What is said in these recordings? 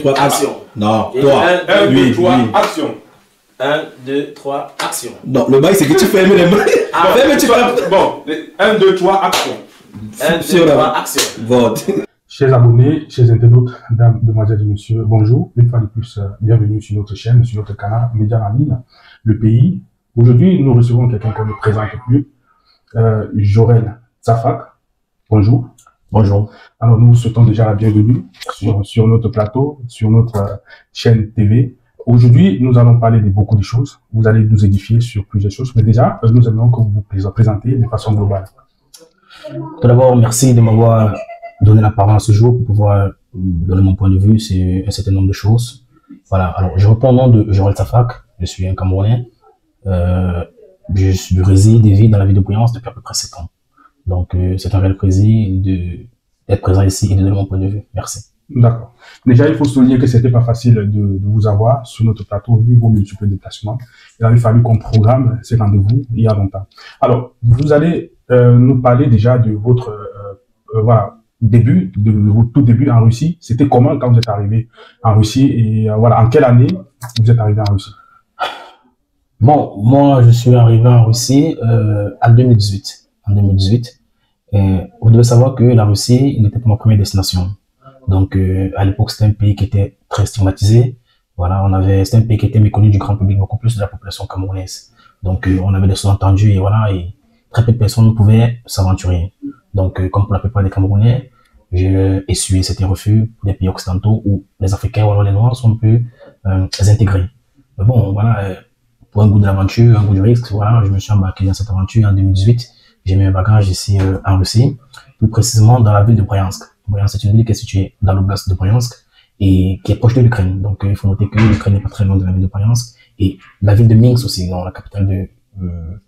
3, action. Non, Et toi. 1, 2, 3, action. 1, 2, 3, action. Non, le bail, c'est que tu fermes les mains. Ferme, tu fermes. Bon, 1, 2, 3, action. 1, 2, 3, action. Vote. Chers abonnés, chers internautes, mesdames, demoiselles et messieurs, bonjour. Une fois de plus, bienvenue sur notre chaîne, sur notre canal Média en ligne, le pays. Aujourd'hui, nous recevons quelqu'un qu'on ne présente plus, Jorel Tsafak. Bonjour. Bonjour. Alors, nous vous souhaitons déjà la bienvenue sur notre plateau, sur notre chaîne TV. Aujourd'hui, nous allons parler de beaucoup de choses. Vous allez nous édifier sur plusieurs choses. Mais déjà, nous aimerions que vous vous présentez de façon globale. Tout d'abord, merci de m'avoir donné la parole à ce jour pour pouvoir donner mon point de vue sur un certain nombre de choses. Voilà. Alors, je réponds au nom de Jorel Tsafak. Je suis un Camerounais. Je réside et vis dans la ville de Bouillance depuis à peu près 7 ans. Donc, c'est un réel plaisir d'être présent ici et de donner mon point de vue. Merci. D'accord. Déjà, il faut souligner que c'était pas facile de vous avoir sur notre plateau, vu vos multiples déplacements. Il avait fallu qu'on programme ces rendez-vous il y a longtemps. Alors, vous allez nous parler déjà de votre voilà, début, de votre tout début en Russie. C'était comment quand vous êtes arrivé en Russie et voilà, en quelle année vous êtes arrivé en Russie? Bon, moi, je suis arrivé en Russie en 2018. En 2018, vous devez savoir que la Russie n'était pas ma première destination. Donc, à l'époque, c'était un pays qui était très stigmatisé. Voilà, c'était un pays qui était méconnu du grand public, beaucoup plus de la population camerounaise. Donc, on avait des sous-entendus et voilà, et très peu de personnes pouvaient s'aventurer. Donc, comme pour la plupart des Camerounais, j'ai essuyé certains refus pour des pays occidentaux où les Africains ou alors les Noirs sont plus intégrés. Mais bon, voilà, pour un goût de l'aventure, un goût du risque, voilà, je me suis embarqué dans cette aventure en 2018. J'ai mis un bagage ici en Russie, plus précisément dans la ville de Bryansk. Bryansk, c'est une ville qui est située dans l'oblast de Bryansk et qui est proche de l'Ukraine. Donc, il faut noter que l'Ukraine n'est pas très loin de la ville de Bryansk et la ville de Minsk aussi, dans la capitale de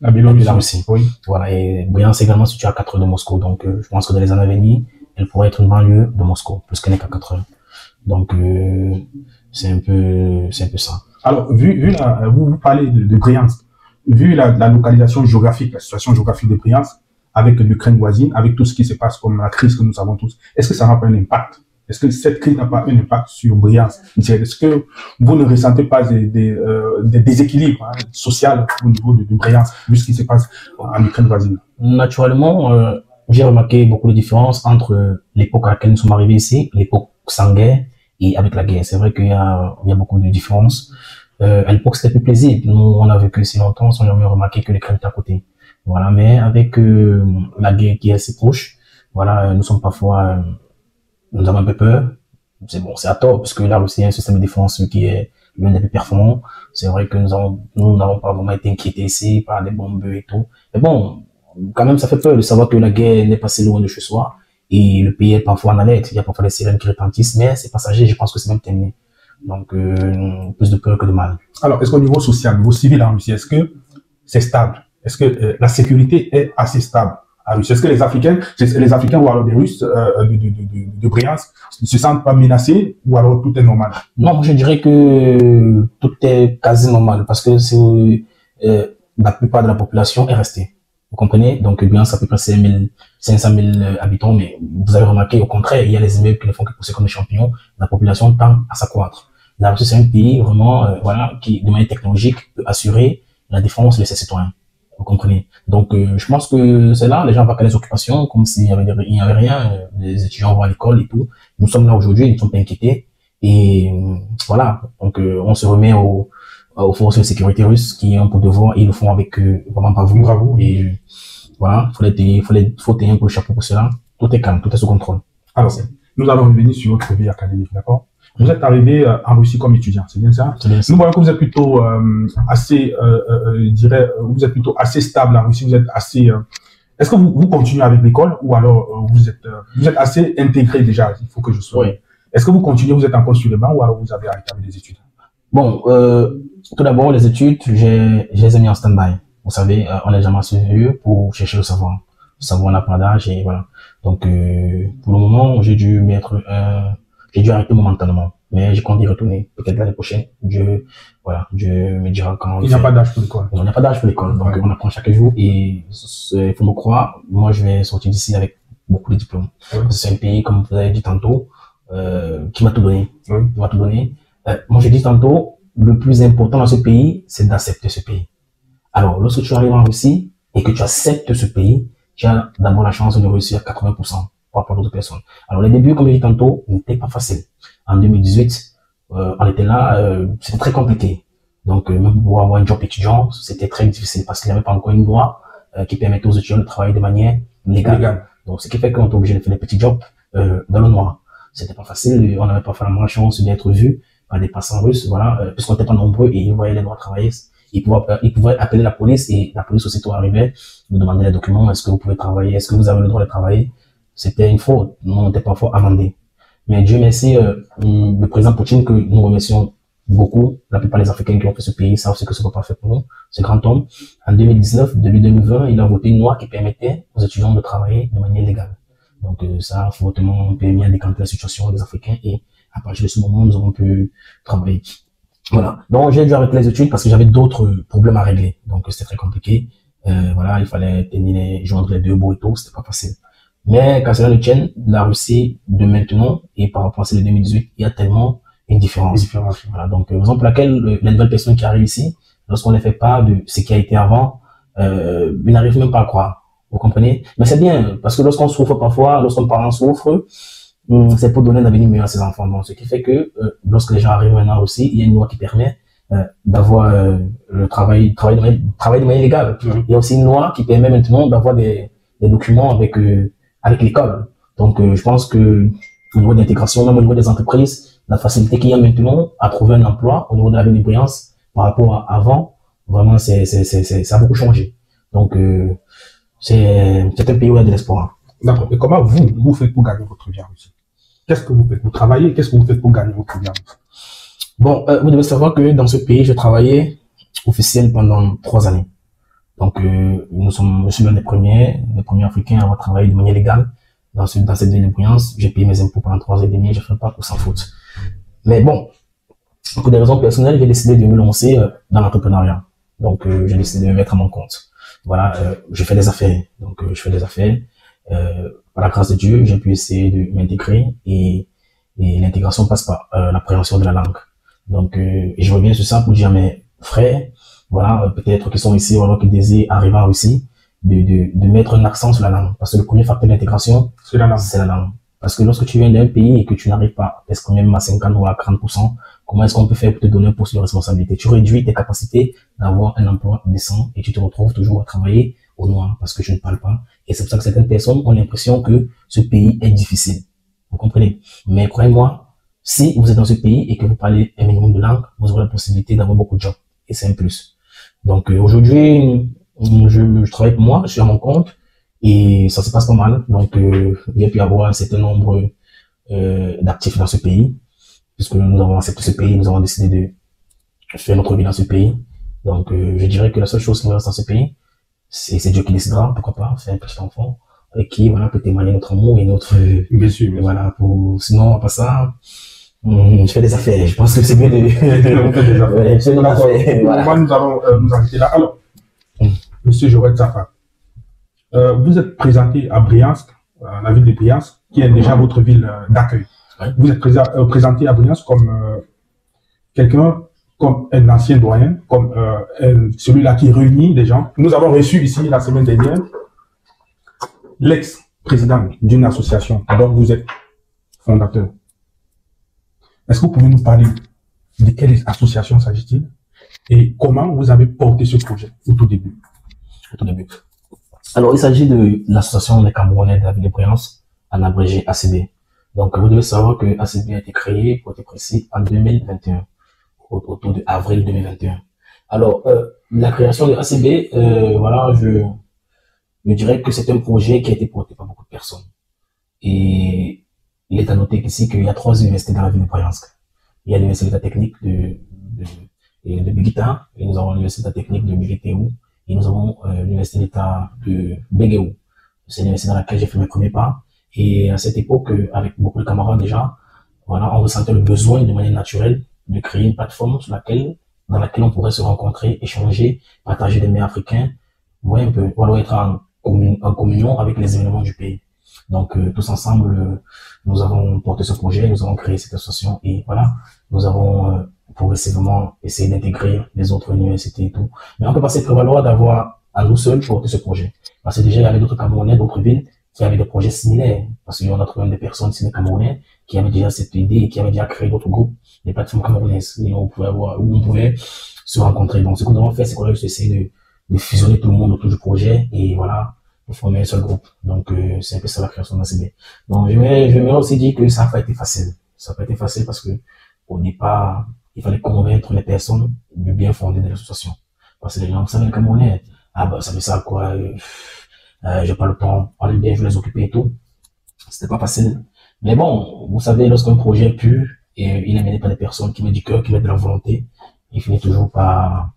la Russie. Oui. Voilà, et Bryansk est également située à 4 heures de Moscou. Donc, je pense que dans les années à venir, elle pourrait être une banlieue de Moscou, plus qu'elle n'est qu'à 4 heures. Donc, c'est un peu ça. Alors, vous parlez de Bryansk. Vu la localisation géographique, la situation géographique de Bryansk, avec l'Ukraine voisine, avec tout ce qui se passe comme la crise que nous savons tous, est-ce que ça n'a pas un impact? Est-ce que cette crise n'a pas un impact sur Bryansk? Est-ce que vous ne ressentez pas des déséquilibres sociaux au niveau de Bryansk, vu ce qui se passe en Ukraine voisine? Naturellement, j'ai remarqué beaucoup de différences entre l'époque à laquelle nous sommes arrivés ici, l'époque sans guerre, et avec la guerre. C'est vrai qu'il y a beaucoup de différences. À l'époque, c'était plus plaisir. Nous, on a vécu si longtemps sans jamais remarquer que l'Ukraine était à côté. Voilà, mais avec la guerre qui est assez proche, voilà, nous sommes parfois, nous avons un peu peur. C'est bon, c'est à tort, parce que la Russie a un système de défense qui est l'un des plus performants. C'est vrai que nous n'avons pas vraiment été inquiétés ici par des bombes et tout. Mais bon, quand même, ça fait peur de savoir que la guerre n'est pas si loin de chez soi et le pays est parfois en alerte. Il y a parfois des sirènes qui retentissent, mais c'est passager. Je pense que c'est même terminé. Donc, plus de peur que de mal. Alors, est-ce qu'au niveau social, au niveau civil en Russie, est-ce que c'est stable? Est-ce que la sécurité est assez stable en Russie? Est-ce que les Africains ou alors des Russes de Bryansk ne se sentent pas menacés ou alors tout est normal? Non, moi je dirais que tout est quasi normal parce que la plupart de la population est restée. Vous comprenez? Donc, Bryansk a à peu près 500 000 habitants, mais vous avez remarqué, au contraire, il y a les immeubles qui ne font que pousser comme des champignons. La population tend à s'accroître. La Russie, c'est un pays vraiment, voilà, qui, de manière technologique, peut assurer la défense de ses citoyens. Vous comprenez? Donc, je pense que c'est là, les gens vont à les occupations, comme s'il y avait rien, les étudiants vont à l'école et tout. Nous sommes là aujourd'hui, ils ne sont pas inquiétés. Et voilà. Donc, on se remet aux forces de sécurité russes qui ont pour devoir, et ils le font avec vraiment bravoure. Bravo. Et voilà, faut tenir un peu le chapeau pour cela. Tout est calme, tout est sous contrôle. Alors, nous allons revenir sur votre vie académique, d'accord? Vous êtes arrivé en Russie comme étudiant, c'est bien ça? C'est bien ça. Nous voyons que vous êtes plutôt je dirais, vous êtes plutôt assez stable en Russie. Vous êtes assez. Est-ce que vous continuez avec l'école ou alors vous êtes assez intégré déjà? Il faut que je sois. Oui. Est-ce que vous continuez, vous êtes encore sur les bancs ou alors vous avez arrêté avec des études? Bon, tout d'abord, les études, je les ai mis en stand-by. Vous savez, on n'est jamais assez vieux pour chercher le savoir. Le savoir n'a pas d'âge et voilà. Donc, pour le moment, j'ai dû arrêter momentanément. Mais je compte y retourner. Peut-être l'année prochaine. Dieu me dira quand. Il n'y a pas d'âge pour l'école. Il n'y a pas d'âge pour l'école. Donc, on apprend chaque jour et il faut me croire. Moi, je vais sortir d'ici avec beaucoup de diplômes. Ouais. C'est un pays, comme vous avez dit tantôt, qui m'a tout donné. Oui. Qui m'a tout donné. Moi, je dis tantôt, le plus important dans ce pays, c'est d'accepter ce pays. Alors, lorsque tu arrives en Russie et que tu acceptes ce pays, tu as d'abord la chance de réussir à 80% par rapport à d'autres personnes. Alors, les débuts, comme je dis tantôt, n'étaient pas faciles. En 2018, on était là, c'était très compliqué. Donc, même pour avoir un job étudiant, c'était très difficile parce qu'il n'y avait pas encore une loi qui permettait aux étudiants de travailler de manière légale. Donc, ce qui fait qu'on était obligé de faire des petits jobs dans le noir. C'était pas facile, on n'avait pas vraiment la chance d'être vu par des passants russes, voilà, puisqu'on n'était pas nombreux et ils voyaient les noirs travailler. Ils pouvaient appeler la police et la police aussitôt arrivait, nous demandait les documents, est-ce que vous pouvez travailler, est-ce que vous avez le droit de travailler. C'était une faute, nous on était parfois amendés. Mais Dieu merci, le président Poutine, que nous remercions beaucoup, la plupart des Africains qui ont fait ce pays savent ce que ce papa fait pour nous, ce grand homme. En 2019, depuis 2020, il a voté une loi qui permettait aux étudiants de travailler de manière légale. Donc ça a fortement permis à décanter la situation des Africains et à partir de ce moment, nous avons pu travailler. Voilà. Donc j'ai dû arrêter les études parce que j'avais d'autres problèmes à régler. Donc c'était très compliqué. Voilà, il fallait joindre les deux bouts et tout, c'était pas facile. Mais quand cela le tienne, la Russie de maintenant et par rapport à celle de 2018, il y a tellement une différence. Voilà. Donc raison pour laquelle les nouvelles personnes qui arrivent ici, lorsqu'on ne fait pas de ce qui a été avant, ils n'arrivent même pas à croire. Vous comprenez? Mais c'est bien, parce que lorsqu'on souffre parfois, lorsqu'un parent souffre, c'est pour donner un avenir meilleur à ses enfants. Donc, ce qui fait que lorsque les gens arrivent maintenant aussi, il y a une loi qui permet d'avoir le travail de manière légale. Il y a aussi une loi qui permet maintenant d'avoir des documents avec l'école. Donc, je pense que au niveau de l'intégration, même au niveau des entreprises, la facilité qu'il y a maintenant à trouver un emploi au niveau de la brillance par rapport à avant, vraiment, ça a beaucoup changé. Donc, c'est un pays où il y a de l'espoir. D'accord. Et comment vous faites pour gagner votre vie en Russie? Qu'est-ce que vous faites? Vous travaillez? Qu'est-ce que vous faites pour gagner votre vie en Russie? Bon, vous devez savoir que dans ce pays, je travaillais officiel pendant 3 années. Donc, je suis l'un des premiers Africains à avoir travaillé de manière légale dans cette délivrance. J'ai payé mes impôts pendant 3 ans et demi, j'ai fait pas pour sans faute. Mais bon, pour des raisons personnelles, j'ai décidé de me lancer dans l'entrepreneuriat. Donc, j'ai décidé de me mettre à mon compte. Voilà, je fais des affaires. Donc, je fais des affaires. Par la grâce de Dieu, j'ai pu essayer de m'intégrer et l'intégration passe par l'appréhension de la langue. Donc, je reviens sur ça pour dire à mes frères, voilà, peut-être qui sont ici ou alors qui désirent arriver en Russie, de mettre un accent sur la langue. Parce que le premier facteur d'intégration, c'est la langue. Parce que lorsque tu viens d'un pays et que tu n'arrives pas, est-ce qu'on même à 50 ou à 40%, comment est-ce qu'on peut faire pour te donner un poste de responsabilité? Tu réduis tes capacités d'avoir un emploi décent et tu te retrouves toujours à travailler au noir parce que tu ne parles pas. Et c'est pour ça que certaines personnes ont l'impression que ce pays est difficile. Vous comprenez? Mais croyez-moi, si vous êtes dans ce pays et que vous parlez un minimum de langue, vous aurez la possibilité d'avoir beaucoup de jobs. Et c'est un plus. Donc aujourd'hui, je travaille pour moi, je suis à mon compte et ça se passe pas mal. Donc il y a pu avoir un certain nombre d'actifs dans ce pays. Puisque nous avons accepté ce pays, nous avons décidé de faire notre vie dans ce pays. Donc je dirais que la seule chose qui me reste dans ce pays, c'est Dieu qui décidera, pourquoi pas, faire un petit enfant avec qui voilà peut témoigner notre amour et notre bien sûr. Voilà, sinon à part ça, je fais des affaires. Je pense que c'est mieux de je fais des affaires. Voilà. Moi, nous allons nous arrêter là. Alors, Monsieur Jorel Zafar, vous êtes présenté à Briansk, la ville de Briansk, qui est déjà votre ville d'accueil. Ouais. Vous êtes présenté à Briansk comme quelqu'un, comme un ancien doyen, comme celui-là qui réunit des gens. Nous avons reçu ici la semaine dernière l'ex-président d'une association dont vous êtes fondateur. Est-ce que vous pouvez nous parler de quelle association s'agit-il et comment vous avez porté ce projet au tout début? Alors, il s'agit de l'association des Camerounais de la ville de Briansk, en abrégé ACB. Donc, vous devez savoir que ACB a été créé, pour être précis, en 2021, autour de avril 2021. Alors, la création de ACB, voilà, je dirais que c'est un projet qui a été porté par beaucoup de personnes. Et il est à noter ici qu'il y a 3 universités dans la ville de Briansk. Il y a l'université d'État technique de Bigita, et nous avons l'université d'État technique de Bigeteou, et nous avons l'université d'État de Begueou. C'est l'université dans laquelle j'ai fait mes premiers pas. Et à cette époque, avec beaucoup de camarades déjà, voilà, on ressentait le besoin de manière naturelle de créer une plateforme dans laquelle on pourrait se rencontrer, échanger, partager des mets africains, voyez un peu, voilà, être en communion avec les événements du pays. Donc, tous ensemble, nous avons porté ce projet, nous avons créé cette association et voilà, nous avons progressivement essayé d'intégrer les autres universités et tout. Mais on peut pas se prévaloir d'avoir à nous seuls porté ce projet. Parce que déjà, il y avait d'autres Camerounais, d'autres villes qui avaient des projets similaires. Parce qu'on a trouvé des personnes, c'est des Camerounais, qui avaient déjà cette idée et qui avaient déjà créé d'autres groupes, des plateformes camerounaises. Et on pouvait avoir, où on pouvait se rencontrer. Donc, ce que nous avons fait, c'est qu'on a essayé de fusionner tout le monde autour du projet et voilà, de former un seul groupe. Donc, c'est un peu ça la création de l'ACB. Donc, je vais aussi dire que ça n'a pas été facile. Ça n'a pas été facile parce que, au départ, il fallait convaincre les personnes du bien fondé de l'association. Parce que les gens, vous savez, les Camerounais, ah bah, ça fait ça quoi, j'ai pas le temps, on aime bien, je vais les occuper et tout. C'était pas facile. Mais bon, vous savez, lorsqu'un projet est pur et il est mené par des personnes qui mettent du cœur, qui mettent de la volonté, il finit toujours par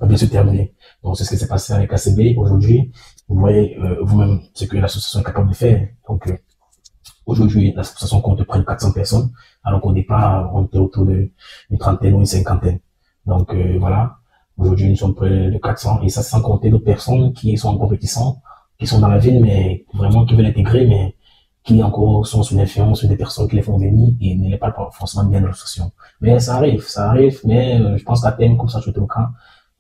bien se terminer. Donc, c'est ce qui s'est passé avec ACB. Aujourd'hui, vous voyez vous-même ce que l'association est capable de faire. Donc, aujourd'hui, l'association compte près de 400 personnes, alors qu'au départ, on était autour d'une trentaine ou une cinquantaine. Donc, voilà. Aujourd'hui, nous sommes près de 400, et ça sans compter d'autres personnes qui sont encore réticents, qui sont dans la ville, mais vraiment qui veulent intégrer, mais qui encore sont sous l'influence des personnes qui les font venir et ne les parlent pas forcément bien de l'association. Mais ça arrive, mais je pense qu'à terme, comme ça, je suis au cas,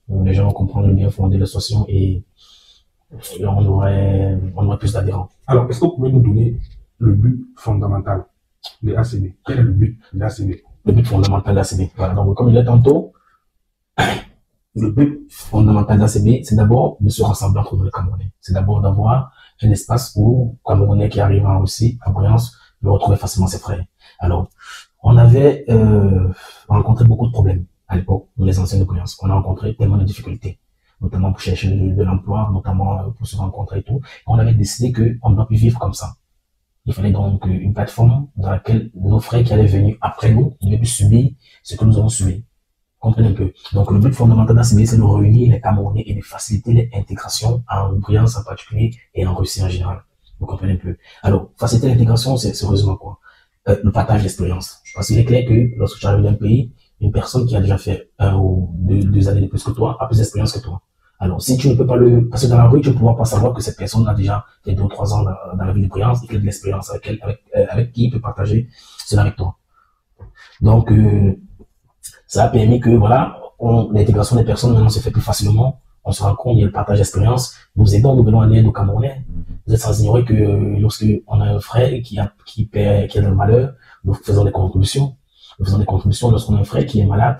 les gens vont comprendre le bien fondé de l'association et on aurait plus d'adhérents. Alors, est-ce que vous pouvez nous donner le but fondamental de l'ACB? Quel est le but de l'ACB? Le but fondamental de l'ACB. Voilà. Donc, comme je l'ai tantôt, le but fondamental de l'ACB, c'est d'abord de se rassembler entre nous les Camerounais. C'est d'abord d'avoir un espace où Camerounais qui arrivent en Russie, à Bruyance, peuvent retrouver facilement ses frères. Alors, on avait rencontré beaucoup de problèmes à l'époque, nous les anciens de Bruyance. On a rencontré tellement de difficultés, notamment pour chercher de l'emploi, notamment pour se rencontrer et tout. Et on avait décidé qu'on ne doit plus vivre comme ça. Il fallait donc une plateforme dans laquelle nos frères qui allaient venir après nous ne devaient plus subir ce que nous avons subi. Comprenez un peu. Donc, le but fondamental d'ACB, c'est de réunir les Camerounais et de faciliter l'intégration en Bruyance en particulier et en Russie en général. Vous comprenez un peu. Alors, faciliter l'intégration, c'est sérieusement quoi? Le partage d'expérience. Parce qu'il est clair que lorsque tu arrives dans un pays, une personne qui a déjà fait 1 ou 2 années de plus que toi a plus d'expérience que toi. Alors, si tu ne peux pas parce que dans la rue, tu ne pourras pas savoir que cette personne a déjà fait 2 ou 3 ans dans la ville de Bruyance et qu'elle a de l'expérience avec qui il peut partager cela avec toi. Donc, ça a permis que, voilà, l'intégration des personnes maintenant se fait plus facilement. On se rend compte, il y a le partage d'expérience. Nous venons en aide aux Camerounais. Vous êtes sans ignorer que lorsque on a un frère qui est dans le malheur, nous faisons des contributions. Nous faisons des contributions lorsqu'on a un frère qui est malade.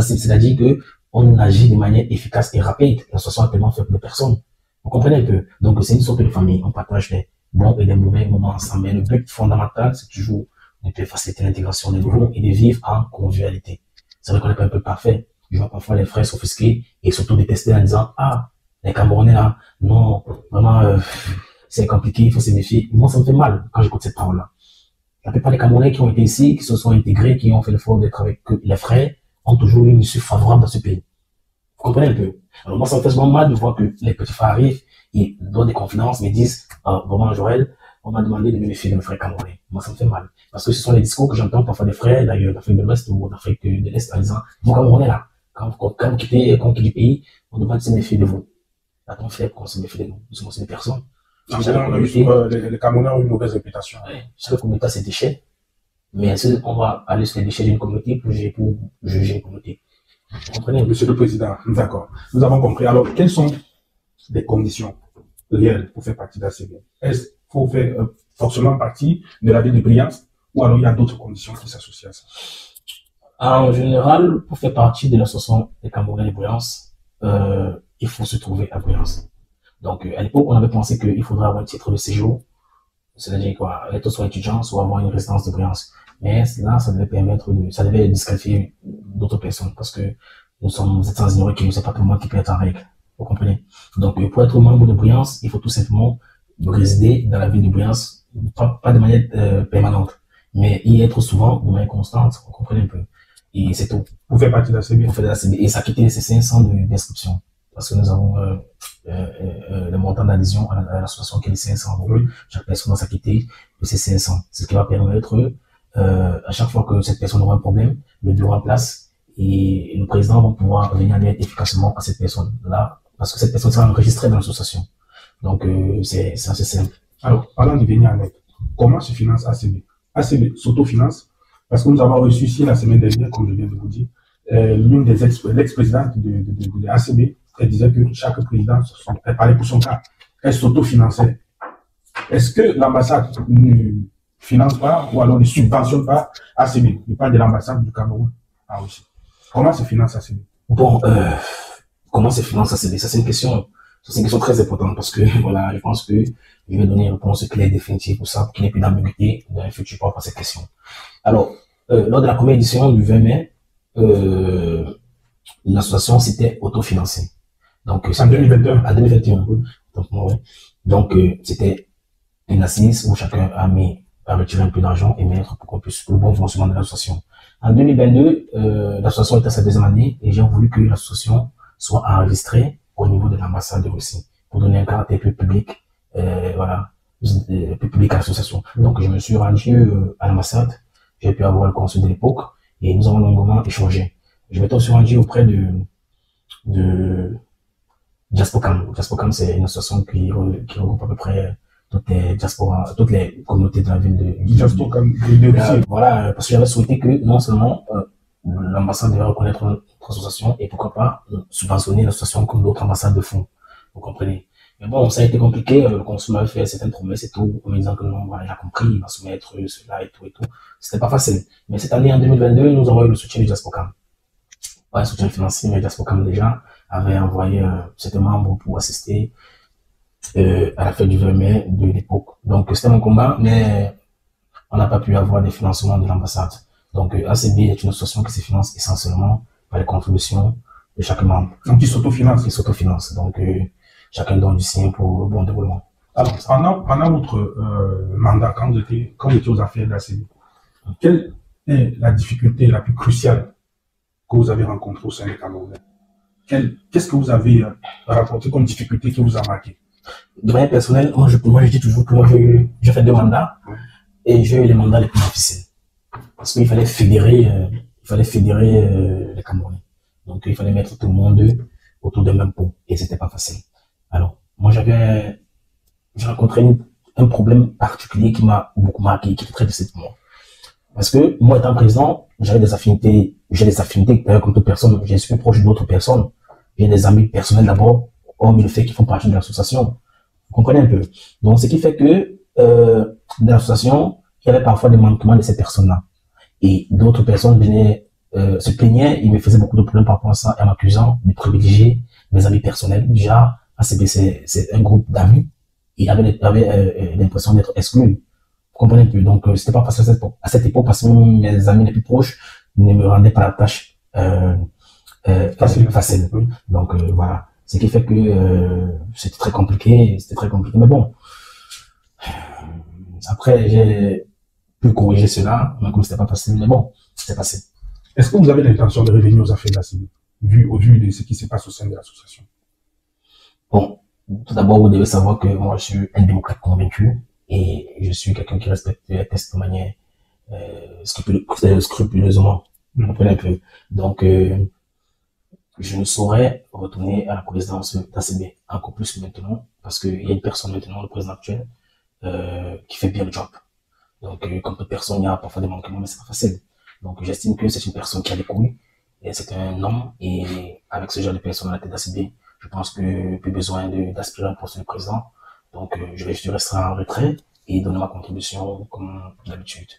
C'est-à-dire que on agit de manière efficace et rapide. L'association a tellement fait pour des personnes. Vous comprenez un peu? Donc, c'est une sorte de famille. On partage des bons et des mauvais moments ensemble. Mais le but fondamental, c'est toujours de faciliter l'intégration des nouveaux et de vivre en convivialité. C'est vrai qu'on n'est pas un peu parfait. Je vois parfois les frères s'offusquer et surtout détester en disant, ah, les Camerounais là, non, vraiment, c'est compliqué, il faut se méfier. Moi, ça me fait mal quand j'écoute cette parole-là. La plupart des Camerounais qui ont été ici, qui se sont intégrés, qui ont fait l'effort d'être avec les frères, ont toujours eu une issue favorable dans ce pays. Vous comprenez un peu? Alors moi, ça me fait souvent mal de voir que les petits frères arrivent, ils donnent des confidences, mais disent, vraiment, Joël, on m'a demandé de me méfier de mes frères camerounais. Moi, ça me fait mal. Parce que ce sont les discours que j'entends parfois des frères, d'ailleurs, d'Afrique de l'Ouest ou d'Afrique de l'Est, en disant, vous Camerounais là, quand vous quittez du pays, on demande de se méfier de vous. Là, on fait qu'on se méfie de nous. Nous sommes aussi des personnes. En général, les Camerounais ont une mauvaise réputation. Oui, chaque communauté a ses déchets. Mais est-ce qu'on va aller sur les déchets d'une communauté pour juger une communauté? Vous comprenez? Monsieur le Président, d'accord. Nous avons compris. Alors, quelles sont les conditions réelles pour faire partie de l'ACB? Est-ce qu'il faut faire forcément partie de la ville de Bruyance ou alors il y a d'autres conditions qui s'associent à ça? En général, pour faire partie de l'association des Camerounais de Bruyance, il faut se trouver à Bruyance. Donc, à l'époque, on avait pensé qu'il faudrait avoir un titre de séjour, c'est-à-dire quoi, être soit étudiant, soit avoir une résidence de Bruyance. Mais là, ça devait disqualifier d'autres personnes parce que nous êtes sans ignorer que c'est pas tout le monde qui peut être en règle. Vous comprenez? Donc, pour être membre de Bruyance, il faut tout simplement résider dans la ville de Bruyance, pas de manière permanente, mais y être souvent de manière constante. Vous comprenez un peu? Et c'est tout. Pour faire partie de l'ACB. Pour faire de l'ACB. Et s'acquitter ces 500 d'inscription. Parce que nous avons le montant d'adhésion à l'association qui est de 500 €. Oui. Chaque personne doit s'acquitter de ces 500. C'est ce qui va permettre, à chaque fois que cette personne aura un problème, le bureau en place et le président va pouvoir venir en aide efficacement à cette personne-là. Parce que cette personne sera enregistrée dans l'association. Donc, c'est assez simple. Alors, parlant de venir en aide, comment se finance ACB? ACB s'autofinance parce que nous avons reçu ici la semaine dernière, comme je viens de vous dire, l'une des l'ex-présidente de ACB, elle disait que chaque président, elle parlait pour son cas, elle s'autofinançait. Est-ce que l'ambassade ne finance pas ou alors ne subventionne pas ACB? Je parle de l'ambassade du Cameroun en Russie. Comment se finance ACB? Bon, comment se finance ACB? Ça, c'est une question très importante parce que, voilà, je pense que je vais donner une réponse claire et définitive pour ça, pour qu'il n'y ait plus d'ambiguïté dans le futur par rapport à cette question. Alors, lors de la première édition du 20 mai, l'association s'était autofinancée. Donc, en 2021. En 2021. Oui. Donc, ouais. Donc, c'était une assise où chacun a retiré un peu d'argent et mettre pour le bon fonctionnement de l'association. En 2022, l'association était à sa deuxième année et j'ai voulu que l'association soit enregistrée au niveau de l'ambassade de Russie pour donner un caractère plus public, voilà, plus public à l'association. Donc, je me suis rendu à l'ambassade, j'ai pu avoir le consul de l'époque et nous avons longuement échangé. Je m'étais aussi rendu auprès de Diaspocam. Diaspocam, c'est une association qui regroupe à peu près toutes les diasporas, toutes les communautés de la ville de Diaspocam de Russie. Voilà, parce que j'avais souhaité que non seulement l'ambassade devait reconnaître notre association et pourquoi pas subventionner l'association comme d'autres ambassades de fond. Vous comprenez? Mais bon, ça a été compliqué. Le consul m'avait fait certaines promesses et tout, en me disant que non, voilà, il a compris, il va soumettre cela et tout et tout. C'était pas facile. Mais cette année, en 2022, nous avons eu le soutien du Diaspocam. Pas un soutien financier, mais Diaspocam déjà avait envoyé certains membres pour assister à la fête du 20 mai de l'époque. Donc, c'était mon combat, mais on n'a pas pu avoir des financements de l'ambassade. Donc, ACB est une association qui se finance essentiellement par les contributions de chaque membre. Donc, qui s'autofinance. Qui s'autofinance. Donc, chacun donne du sien pour le bon déroulement. Alors, pendant votre mandat, quand vous étiez aux affaires de l'ACB, quelle est la difficulté la plus cruciale que vous avez rencontrée au sein des Camerounais? Qu'est-ce que vous avez rencontré comme difficulté qui vous a marqué? De manière personnelle, moi je dis toujours que moi j'ai fait 2 mandats et j'ai eu les mandats les plus difficiles. Parce qu'il fallait fédérer les Camerounais. Donc il fallait mettre tout le monde autour d'un même pot et c'était pas facile. Alors, moi j'ai rencontré un problème particulier qui m'a beaucoup marqué, qui était très difficile pour moi. Parce que moi étant président, j'ai des affinités d'ailleurs comme toute personne, je suis plus proche d'autres personnes. J'ai des amis personnels d'abord, hormis le fait qu'ils font partie de l'association. Vous comprenez un peu? Donc, ce qui fait que dans l'association, il y avait parfois des manquements de ces personnes-là. Et d'autres personnes venaient se plaignaient, ils me faisaient beaucoup de problèmes par rapport à ça, en m'accusant de privilégier mes amis personnels. Déjà, ACB, c'est un groupe d'amis. Ils avaient l'impression d'être exclus. Vous comprenez un peu? Donc, c'était pas facile à cette époque parce que mes amis les plus proches ne me rendaient pas la tâche facile. Oui. Donc, voilà. Ce qui fait que c'était très compliqué. Mais bon, après, j'ai pu corriger cela, mais comme c'était pas facile, mais bon, c'était passé. Est-ce que vous avez l'intention de revenir aux affaires de l'ACB, au vu de ce qui se passe au sein de l'association? Bon, tout d'abord, vous devez savoir que moi, je suis un démocrate convaincu et je suis quelqu'un qui respecte les tests de manière scrupuleusement. Vous comprenez un peu. Donc, je ne saurais retourner à la présidence d'ACB, encore plus maintenant, parce qu'il y a une personne maintenant, le président actuel, qui fait bien le job. Donc, comme toute personne, il y a parfois des manquements, mais c'est pas facile. Donc, j'estime que c'est une personne qui a des couilles, et c'est un homme, et avec ce genre de personne à la tête d'ACB, je pense que plus besoin d'aspirer à un poste de président. Donc, je resterai en retrait et donner ma contribution comme d'habitude.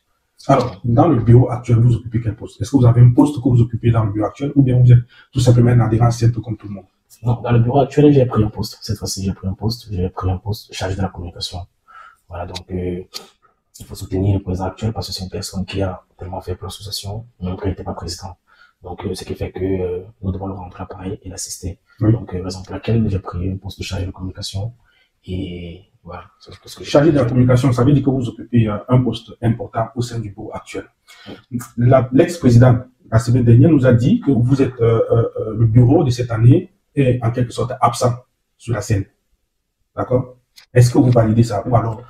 Alors, dans le bureau actuel, vous occupez quel poste? Est-ce que vous avez un poste que vous occupez dans le bureau actuel ou bien vous êtes tout simplement un adhérent simple comme tout le monde? Non, dans le bureau actuel, j'ai pris un poste. Cette fois-ci, j'ai pris un poste chargé de la communication. Voilà, donc, il faut soutenir le président actuel parce que c'est une personne qui a tellement fait pour l'association, même qu'il n'était pas président. Donc, ce qui fait que nous devons le rentrer à Paris et l'assister. Oui. Donc, raison pour laquelle j'ai pris un poste de chargé de communication. Et voilà. Chargé de la communication, ça veut dire que vous occupez un poste important au sein du bureau actuel. Oui. L'ex-président, la semaine dernière, nous a dit que vous êtes le bureau de cette année est en quelque sorte absent sur la scène. D'accord? Est-ce que vous validez ça ou alors?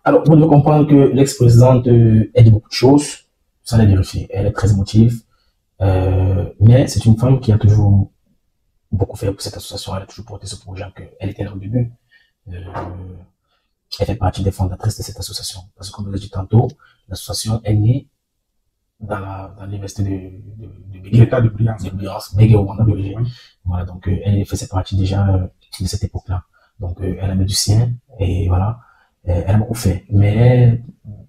Alors, vous devez comprendre que l'ex-présidente aide beaucoup de choses, sans la vérifier. Elle est très émotive, mais c'est une femme qui a toujours beaucoup fait pour cette association. Elle a toujours porté ce projet qu'elle était là au début. Elle fait partie des fondatrices de cette association. Parce que comme je l'ai dit tantôt, l'association est née dans l'université de Bégué. L'état de Briance. De Briance, Bégué au Rwanda d'origine. Voilà, donc elle faisait partie déjà de cette époque-là. Donc elle a mis du sien et voilà, elle a beaucoup fait. Mais,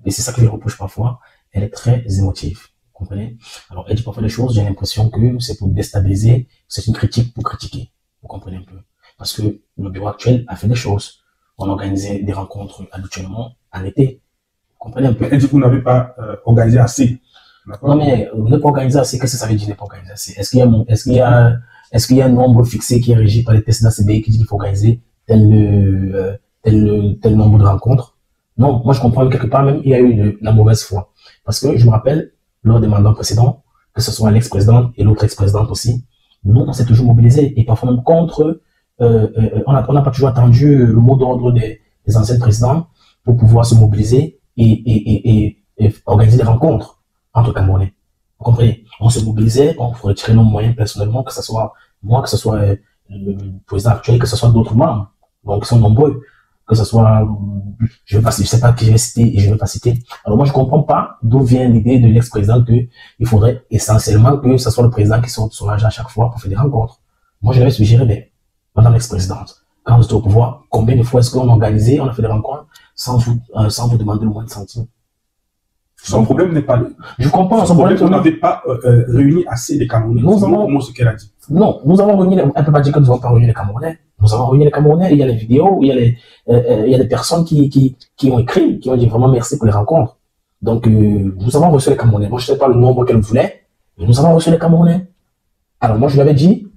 et c'est ça que je reproche parfois, elle est très émotive. Vous comprenez? Alors elle dit parfois des choses, j'ai l'impression que c'est pour déstabiliser, c'est une critique pour critiquer. Vous comprenez un peu? Parce que le bureau actuel a fait des choses. On organisait des rencontres habituellement en été. Vous comprenez un peu? Elle dit que vous n'avez pas organisé assez. Non mais ne pas organiser assez, qu'est-ce que ça veut dire ne pas organiser assez? Est-ce qu'il y a un nombre fixé qui est régi par les tests d'ACB qui dit qu'il faut organiser tel nombre de rencontres? Non, moi je comprends que quelque part même il y a eu la mauvaise foi. Parce que je me rappelle, lors des mandats précédents, que ce soit l'ex-présidente et l'autre ex-présidente aussi, nous on s'est toujours mobilisés et parfois même contre, on n'a pas toujours attendu le mot d'ordre des anciens présidents pour pouvoir se mobiliser et organiser des rencontres entre Camerounais. Vous comprenez? On se mobilisait, on retirait nos moyens personnellement, que ce soit moi, que ce soit le président actuel, que ce soit d'autres membres. Donc, ils sont nombreux. Que ce soit, je sais pas qui je vais citer et je ne vais pas citer. Alors, moi, je comprends pas d'où vient l'idée de l'ex-président qu'il faudrait essentiellement que ce soit le président qui sorte son argent à chaque fois pour faire des rencontres. Moi, je l'avais suggéré, mais, madame l'ex-présidente, quand vous êtes au pouvoir, combien de fois est-ce qu'on a organisé, on a fait des rencontres sans vous demander le moins de centime? Son problème n'est pas le. Je comprends. Son problème, vous n'avez pas réuni assez les Camerounais. Nous ce qu'elle a dit. Non, nous avons réuni, on ne peut pas dire que nous n'avons pas réuni les Camerounais. Nous avons réuni les Camerounais, il y a les vidéos, il y a des personnes qui ont écrit, qui ont dit vraiment merci pour les rencontres. Donc, nous avons reçu les Camerounais. Moi, je ne sais pas le nombre qu'elle voulait, mais nous avons reçu les Camerounais. Alors, moi, je lui avais dit,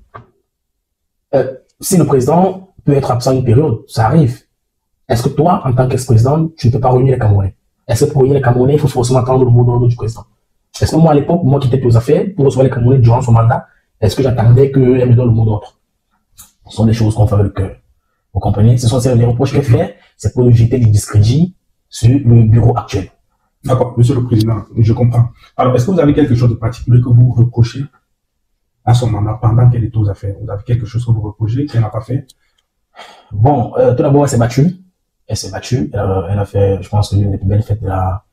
si le président peut être absent une période, ça arrive. Est-ce que toi, en tant qu'ex-président, tu ne peux pas réunir les Camerounais? Est-ce que pour réunir les Camerounais, il faut forcément attendre le mot d'ordre du président? Est-ce que moi, à l'époque, moi qui étais aux affaires, pour recevoir les Camerounais durant son mandat, est-ce que j'attendais qu'elle me donne le mot d'ordre? Ce sont des choses qu'on fait avec le cœur. Vous comprenez? Ce sont les reproches qu'elle fait, c'est pour jeter du discrédit sur le bureau actuel. D'accord, monsieur le président, je comprends. Alors, est-ce que vous avez quelque chose de particulier que vous reprochez à son mandat pendant qu'elle est aux affaires? Vous avez quelque chose que vous reprochez qu'elle n'a pas fait? Bon, tout d'abord, elle s'est battue. Elle s'est battue. Elle a fait, je pense, l'une des plus belles fêtes de la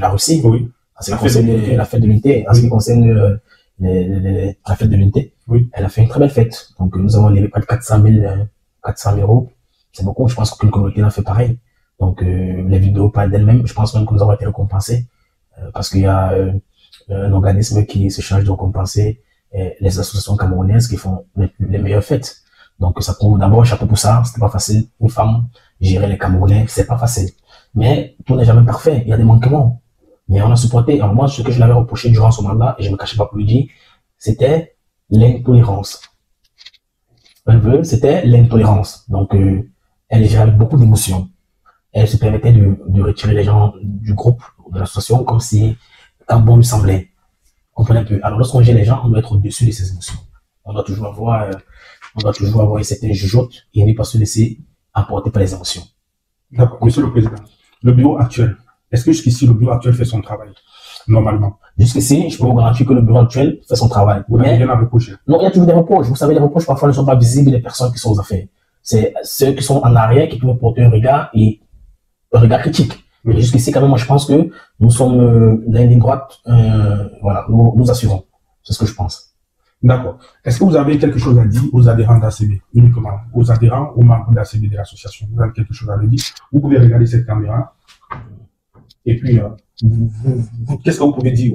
Russie. Oui. En ce qui concerne la fête de l'unité. En ce qui concerne la fête de l'unité. Oui. Elle a fait une très belle fête. Donc, nous avons levé près de 400 000 euros. C'est beaucoup. Je pense qu'aucune communauté n'a fait pareil. Donc, les vidéos parlent d'elles-mêmes. Je pense même que nous avons été récompensés. Parce qu'il y a un organisme qui se charge de récompenser les associations camerounaises qui font les meilleures fêtes. Donc, ça prouve d'abord, chapeau pour ça. C'était pas facile. Une femme, gérer les Camerounais, c'est pas facile. Mais tout n'est jamais parfait. Il y a des manquements. Mais on a supporté. Alors moi, ce que je l'avais reproché durant son mandat, et je me cachais pas pour lui dire, c'était l'intolérance. C'était l'intolérance. Donc, elle gérait avec beaucoup d'émotion. Elle se permettait de retirer les gens du groupe, de l'association, comme si, quand bon lui semblait. Comprenez un peu. Alors, lorsqu'on gère les gens, on doit être au-dessus de ces émotions. On doit toujours avoir une certaine jugeote et ne pas se laisser emporter par les émotions. D'accord, monsieur le président. Le bureau actuel, est-ce que jusqu'ici, le bureau actuel fait son travail, normalement? Jusqu'ici, je peux vous garantir que le bureau actuel fait son travail. Vous n'avez rien à reprocher? Non, il y a toujours des reproches. Vous savez, les reproches, parfois, ne sont pas visibles des personnes qui sont aux affaires. C'est ceux qui sont en arrière qui peuvent porter un regard critique. Mais jusqu'ici, quand même, moi, je pense que nous sommes dans une ligne droite. Voilà, nous assurons. C'est ce que je pense. D'accord. Est-ce que vous avez quelque chose à dire aux adhérents d'ACB, uniquement aux adhérents, aux membres d'ACB de l'association? Vous avez quelque chose à leur dire? Vous pouvez regarder cette caméra. Et puis, qu'est-ce que vous pouvez dire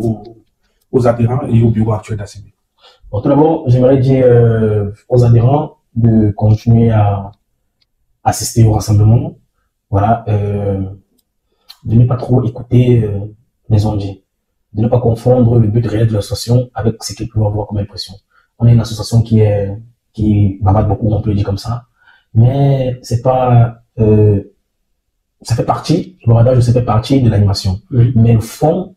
aux adhérents et au bureau actuel d'ACB? Bon, tout d'abord, j'aimerais dire aux adhérents de continuer à assister au rassemblement. Voilà, de ne pas trop écouter les on-dit, de ne pas confondre le but réel de l'association avec ce qu'ils peuvent avoir comme impression. On est une association qui bavarde beaucoup, on peut le dire comme ça, mais c'est pas, ça fait partie, le bavardage, ça fait partie de l'animation. Oui. Mais le fond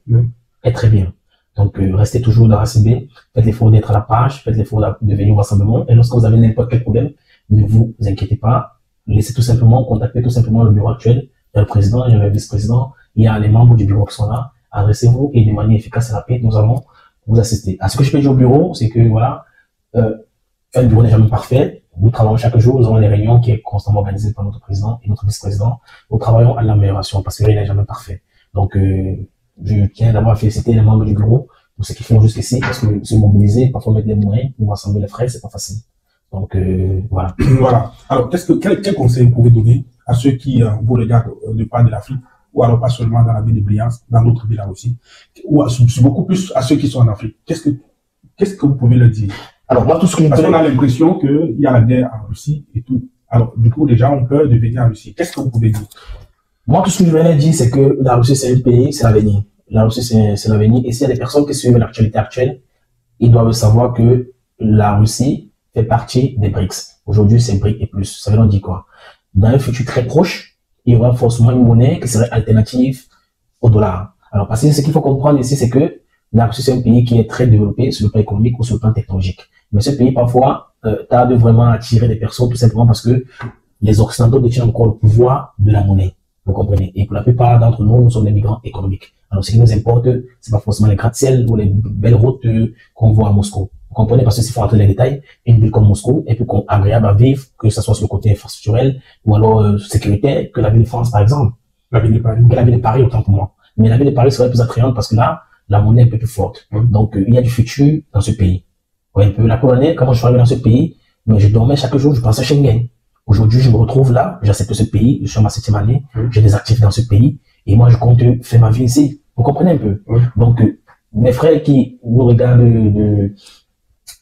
est très bien. Donc, restez toujours dans ACB, faites l'effort d'être à la page, faites l'effort de venir au rassemblement, et lorsque vous avez n'importe quel problème, ne vous inquiétez pas, laissez tout simplement, contactez tout simplement le bureau actuel, il y a le président, il y a le vice-président, il y a les membres du bureau qui sont là, adressez-vous et de manière efficace et rapide, nous allons vous assister. À ce que je peux dire au bureau, c'est que voilà, un bureau n'est jamais parfait. Nous travaillons chaque jour, nous avons des réunions qui sont constamment organisées par notre président et notre vice-président. Nous travaillons à l'amélioration parce que rien n'est jamais parfait. Donc, je tiens d'abord à féliciter les membres du bureau pour ce qu'ils font jusqu'ici parce que se mobiliser, parfois mettre des moyens pour rassembler les frais, c'est pas facile. Donc, voilà. Voilà. Alors, quel conseil vous pouvez donner à ceux qui vous regardent de part de l'Afrique, ou alors pas seulement dans la ville de Briansk, dans d'autres villes aussi, ou beaucoup plus à ceux qui sont en Afrique? Qu'est-ce que vous pouvez leur dire? Alors, moi, tout ce que Parce qu'on a l'impression qu'il y a la guerre en Russie et tout. Alors, du coup, les gens ont peur de venir en Russie. Qu'est-ce que vous pouvez dire? Moi, tout ce que je venais de dire, c'est que la Russie, c'est un pays, c'est l'avenir. La Russie, c'est l'avenir. Et s'il y a des personnes qui suivent l'actualité actuelle, ils doivent savoir que la Russie fait partie des BRICS. Aujourd'hui, c'est BRICS et plus. Ça veut dire quoi? Dans un futur très proche, il y aura forcément une monnaie qui serait alternative au dollar. Alors, parce que ce qu'il faut comprendre ici, c'est que la Russie, c'est un pays qui est très développé sur le plan économique ou sur le plan technologique. Mais ce pays, parfois, tarde vraiment à attirer des personnes, tout simplement parce que les Occidentaux détiennent encore le pouvoir de la monnaie. Vous comprenez? Et pour la plupart d'entre nous, nous sommes des migrants économiques. Alors, ce qui nous importe, c'est pas forcément les gratte-ciel ou les belles routes qu'on voit à Moscou. Vous comprenez? Parce que s'il faut entrer dans les détails, une ville comme Moscou est plus agréable à vivre, que ce soit sur le côté infrastructurel ou alors sécuritaire, que la ville de France, par exemple. La ville de Paris. Que la ville de Paris, autant pour moi. Mais la ville de Paris serait plus attrayante parce que là, la monnaie est un peu plus forte. Donc, il y a du futur dans ce pays. Ouais, un peu. La première année, quand je suis arrivé dans ce pays, mais je dormais chaque jour, je pensais à Schengen. Aujourd'hui, je me retrouve là, j'accepte ce pays, je suis à ma 7e année, j'ai des actifs dans ce pays, et moi, je compte faire ma vie ici. Vous comprenez un peu? Donc, mes frères qui nous regardent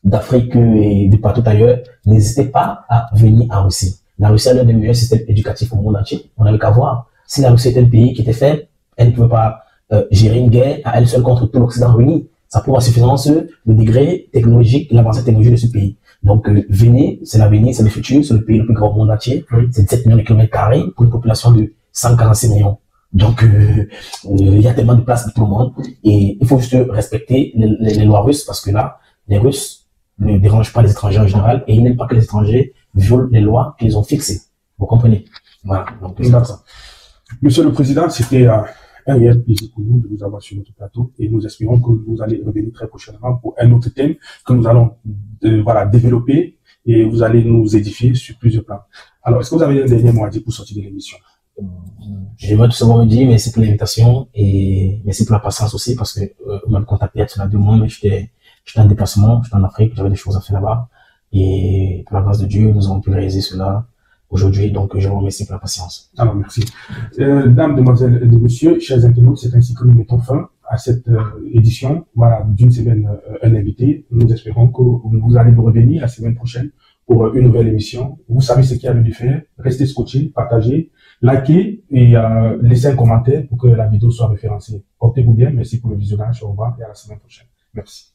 d'Afrique et de partout ailleurs, n'hésitez pas à venir en Russie. La Russie a l'un des meilleurs systèmes éducatifs au monde entier. On n'avait qu'à voir. Si la Russie était un pays qui était faible, elle ne pouvait pas gérer une guerre à elle seule contre tout l'Occident réuni. Ça prouve à suffisance le degré technologique, l'avancée technologique de ce pays. Donc, venez, c'est l'avenir, c'est le futur, c'est le pays le plus grand au monde entier. C'est 17 millions de kilomètres carrés pour une population de 146 millions. Donc, il y a tellement de place pour tout le monde. Et il faut juste respecter les lois russes parce que là, les Russes ne dérangent pas les étrangers en général et ils n'aiment pas que les étrangers violent les lois qu'ils ont fixées. Vous comprenez? Voilà. Donc, c'est ça. Monsieur le Président, c'était un réel plaisir pour nous de vous avoir sur notre plateau et nous espérons que vous allez revenir très prochainement pour un autre thème que nous allons développer et vous allez nous édifier sur plusieurs plans. Alors, est-ce que vous avez un dernier mot à dire pour sortir de l'émission? J'aimerais tout simplement me dire merci pour l'invitation et merci pour la patience aussi parce que vous m'avez contacté il y a 2 mois, mais j'étais en déplacement, j'étais en Afrique, j'avais des choses à faire là-bas et par la grâce de Dieu, nous avons pu réaliser cela aujourd'hui, donc je vous remercie pour la patience. Alors, merci. Dames, demoiselles et messieurs, chers internautes, c'est ainsi que nous mettons fin à cette édition, voilà, d'une semaine, un invité. Nous espérons que vous allez nous revenir la semaine prochaine pour une nouvelle émission. Vous savez ce qu'il y a lieu de faire. Restez scotchés, partagez, likez et laissez un commentaire pour que la vidéo soit référencée. Portez-vous bien, merci pour le visionnage, au revoir et à la semaine prochaine. Merci.